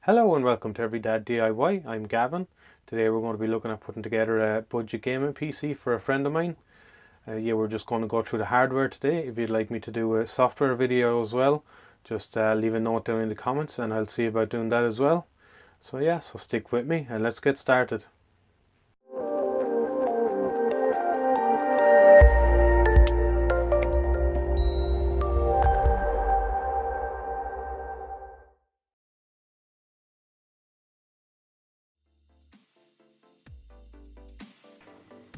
Hello and welcome to Every Dad DIY. I'm Gavin. Today we're going to be looking at putting together a budget gaming PC for a friend of mine. We're just going to go through the hardware today. If you'd like me to do a software video as well, just leave a note down in the comments and I'll see about doing that as well. So stick with me and let's get started.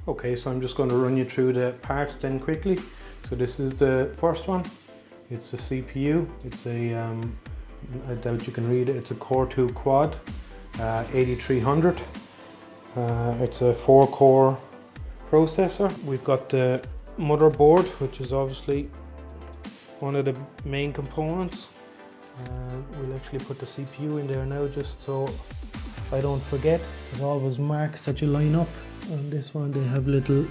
Okay, so I'm just going to run you through the parts then quickly. So this is the first one. It's a CPU. It's a, I doubt you can read it, it's a Core 2 Quad 8300. It's a 4-core processor. We've got the motherboard, which is obviously one of the main components. We'll actually put the CPU in there now just so I don't forget. There's always marks that you line up. On this one they have little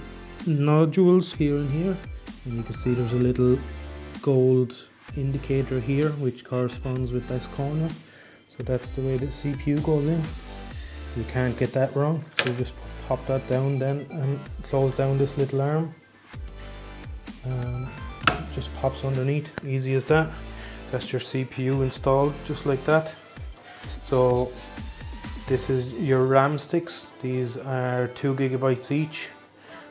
nodules here and here, and you can see there's a little gold indicator here which corresponds with this corner. So that's the way the CPU goes in. You can't get that wrong, so you just pop that down then and close down this little arm. It just pops underneath, easy as that. That's your CPU installed just like that. So this is your RAM sticks. These are 2 gigabytes each,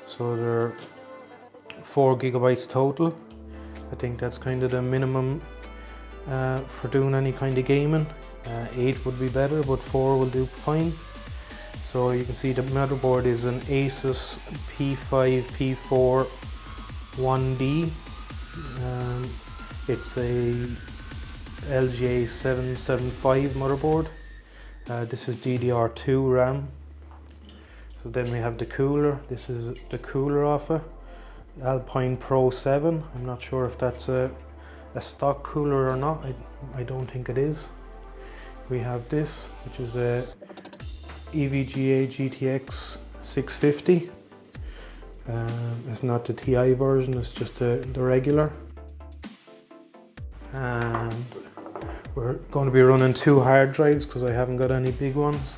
so they're 4 gigabytes total. I think that's kind of the minimum for doing any kind of gaming. 8 would be better, but 4 will do fine. So you can see the motherboard is an Asus P5 P4 1D. It's a LGA 775 motherboard. This is DDR2 RAM. So then we have the cooler. This is the cooler off it. Alpine Pro 7. I'm not sure if that's a stock cooler or not. I don't think it is. We have this, which is a EVGA GTX 650. It's not the TI version, it's just the regular. And we're going to be running 2 hard drives because I haven't got any big ones.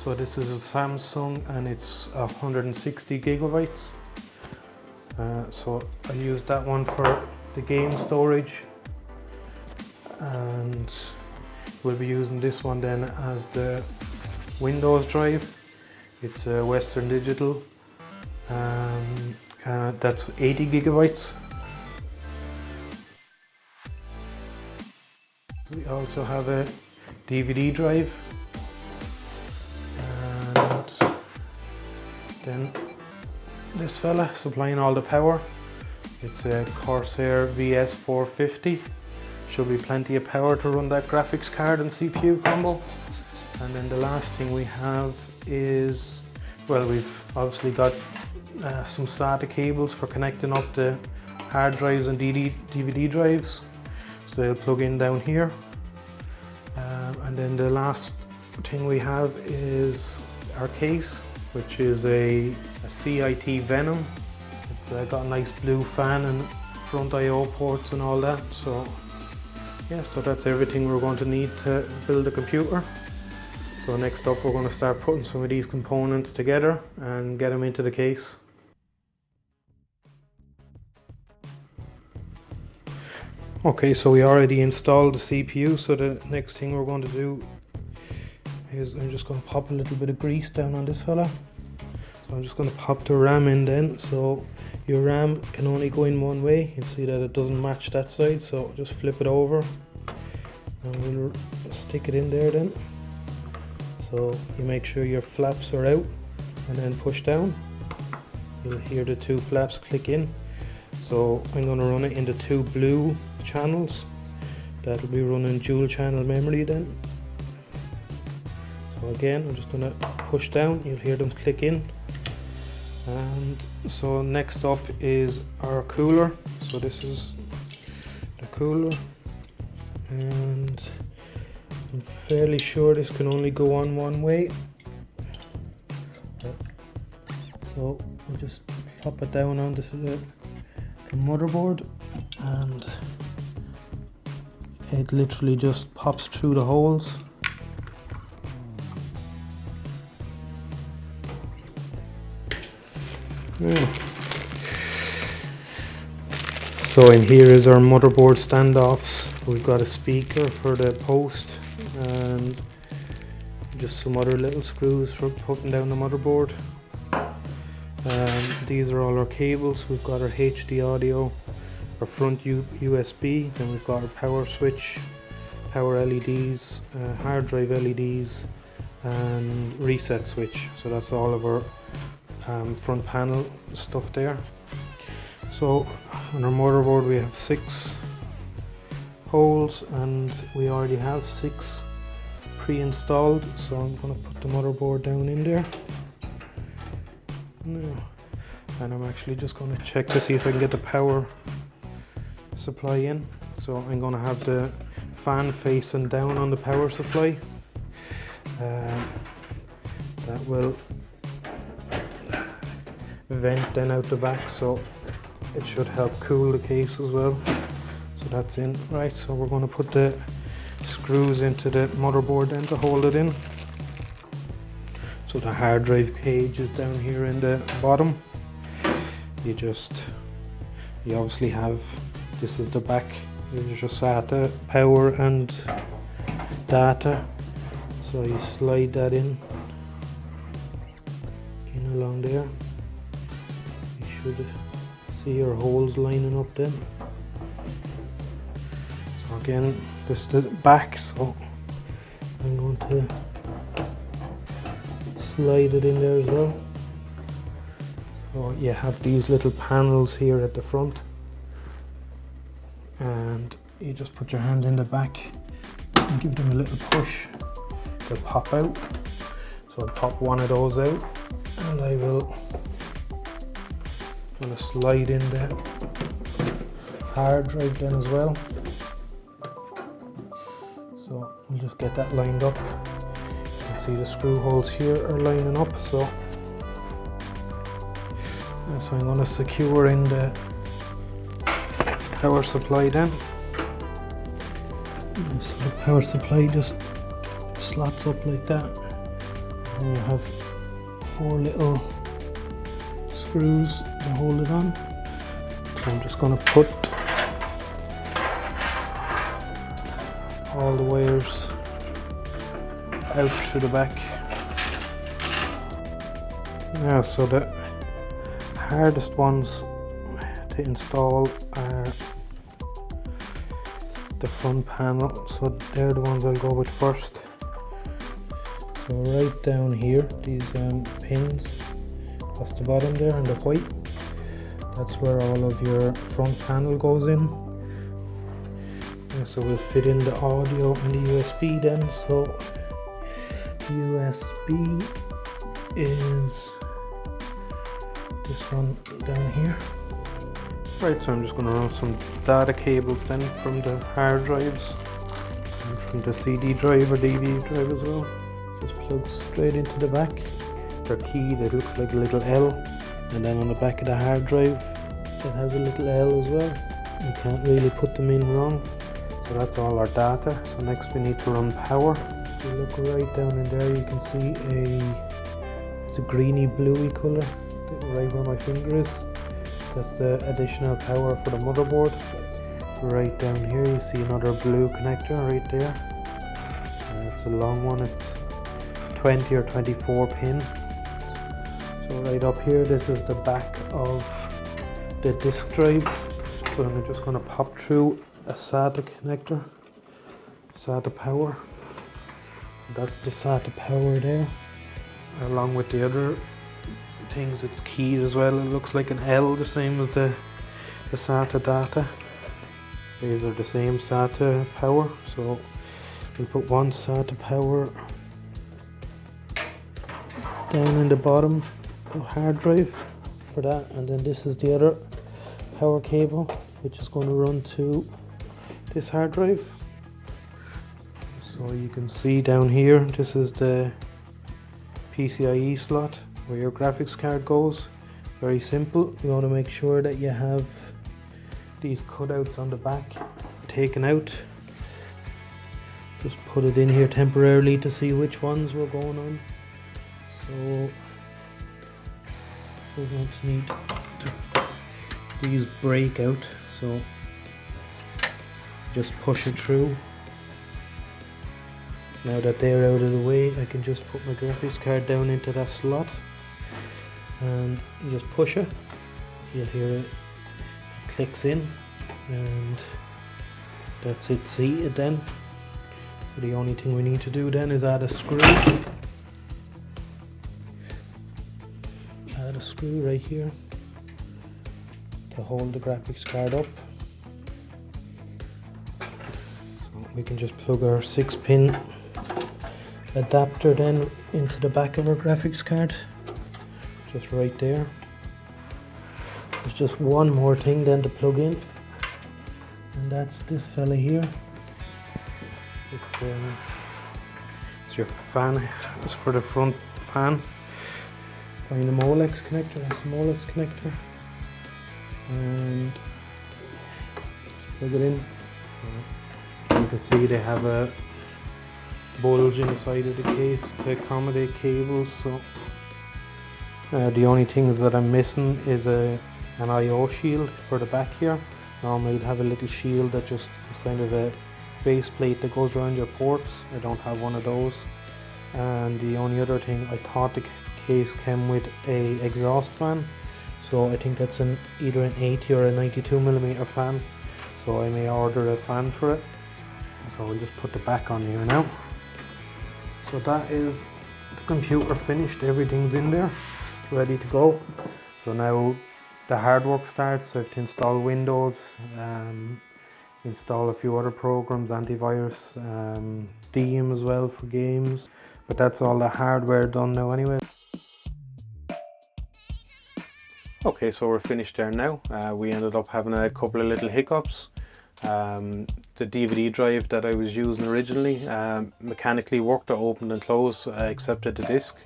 So this is a Samsung and it's 160 gigabytes. So I use that one for the game storage, and we'll be using this one then as the Windows drive. It's a Western Digital. That's 80 gigabytes. We also have a DVD drive, and then this fella supplying all the power. It's a Corsair VS450. Should be plenty of power to run that graphics card and CPU combo. And then the last thing we have is, well, we've obviously got some SATA cables for connecting up the hard drives and DVD drives. So they'll plug in down here. And then the last thing we have is our case, which is a CIT Venom. It's got a nice blue fan and front I/O ports and all that. So that's everything we're going to need to build a computer. So next up we're going to start putting some of these components together and get them into the case. Okay, so we already installed the CPU, so the next thing we're going to do is I'm just going to pop a little bit of grease down on this fella. So I'm just going to pop the RAM in then. So your RAM can only go in one way. You can see that it doesn't match that side, so just flip it over and we'll stick it in there then. So you make sure your flaps are out and then push down. You'll hear the 2 flaps click in. So I'm going to run it into 2 blue channels. That'll be running dual channel memory then. So again, I'm just going to push down, you'll hear them click in. And so next up is our cooler. So this is the cooler, and I'm fairly sure this can only go on one way. So we'll just pop it down on this the motherboard, and it literally just pops through the holes. Yeah. So in here is our motherboard standoffs. We've got a speaker for the post and just some other little screws for putting down the motherboard. These are all our cables. We've got our HD audio, our front USB, then we've got our power switch, power LEDs, hard drive LEDs and reset switch. So that's all of our front panel stuff there. So on our motherboard we have 6 holes and we already have 6 pre-installed, so I'm going to put the motherboard down in there now, and I'm actually just going to check to see if I can get the power supply in. So I'm going to have the fan facing down on the power supply. That will vent then out the back, so it should help cool the case as well. So that's in. Right, so we're going to put the screws into the motherboard then to hold it in. So the hard drive cage is down here in the bottom. You obviously have, this is the back, there's your SATA, power and data. So you slide that in along there. You should see your holes lining up then. So again, this is the back, so I'm going to slide it in there as well. So you have these little panels here at the front, and you just put your hand in the back and give them a little push. They'll pop out. So I'll pop one of those out, and I will slide in the hard drive then as well. So we'll just get that lined up. You can see the screw holes here are lining up. So I'm going to secure in the power supply then. So the power supply just slots up like that, and you have 4 little screws to hold it on. So I'm just going to put all the wires out through the back. Now, so the hardest ones to install are the front panel, so they're the ones I'll go with first. So right down here, these pins, that's the bottom there and the white, that's where all of your front panel goes in. And so we'll fit in the audio and the USB then. So USB is this one down here. Right, so I'm just going to run some data cables then from the hard drives and from the CD drive or DVD drive as well. Just plug straight into the back. They're keyed, it looks like a little L, and then on the back of the hard drive it has a little L as well. You can't really put them in wrong. So that's all our data. So next we need to run power. If you look right down in there, you can see it's a greeny bluey colour right where my finger is. That's the additional power for the motherboard. Right down here you see another blue connector right there. It's a long one, it's 20 or 24 pin. So right up here, this is the back of the disk drive. So I'm just going to pop through a SATA connector, SATA power. That's the SATA power there. Along with the other things, it's keyed as well. It looks like an L, the same as the SATA data. These are the same SATA power. So we'll put one SATA power down in the bottom of hard drive for that, and then this is the other power cable which is going to run to this hard drive. So you can see down here, this is the PCIe slot where your graphics card goes. Very simple. You want to make sure that you have these cutouts on the back taken out. Just put it in here temporarily to see which ones we're going on. So we're going to need these break out, so just push it through. Now that they're out of the way, I can just put my graphics card down into that slot and just push it. You'll hear it clicks in, and that's it seated then. The only thing we need to do then is add a screw. Add a screw right here to hold the graphics card up. So we can just plug our 6-pin adapter then into the back of our graphics card, just right there. There's just one more thing then to plug in, and that's this fella here. It's your fan. It's for the front fan. Find the Molex connector. That's the Molex connector, and plug it in. So you can see they have a bulge in the side of the case to accommodate cables. So the only things that I'm missing is an I/O shield for the back here. Normally you'd have a little shield that just is kind of a face plate that goes around your ports. I don't have one of those. And the only other thing, I thought the case came with a exhaust fan, so I think that's either an 80 or a 92mm fan, so I may order a fan for it. So I'll just put the back on here now. So that is the computer finished. Everything's in there, ready to go. So now the hard work starts. I have to install Windows, install a few other programs, antivirus, Steam as well for games, but that's all the hardware done now anyway. Okay, so we're finished there now. We ended up having a couple of little hiccups. The DVD drive that I was using originally mechanically worked. I opened and closed, I accepted the disc,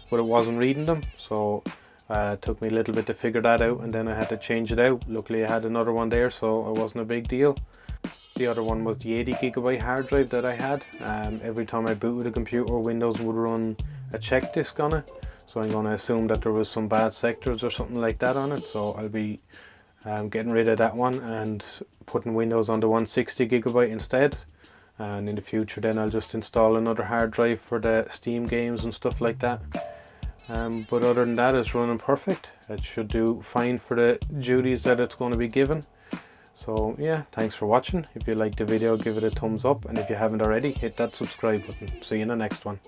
but it wasn't reading them, so it took me a little bit to figure that out, and then I had to change it out. Luckily I had another one there, so it wasn't a big deal. The other one was the 80GB hard drive that I had. Every time I booted the computer, Windows would run a check disk on it, so I'm going to assume that there was some bad sectors or something like that on it, so I'll be getting rid of that one and putting Windows on the 160GB instead. And in the future then I'll just install another hard drive for the Steam games and stuff like that. But other than that, it's running perfect. It should do fine for the duties that it's going to be given. So yeah, thanks for watching. If you liked the video, give it a thumbs up, and if you haven't already, hit that subscribe button. See you in the next one.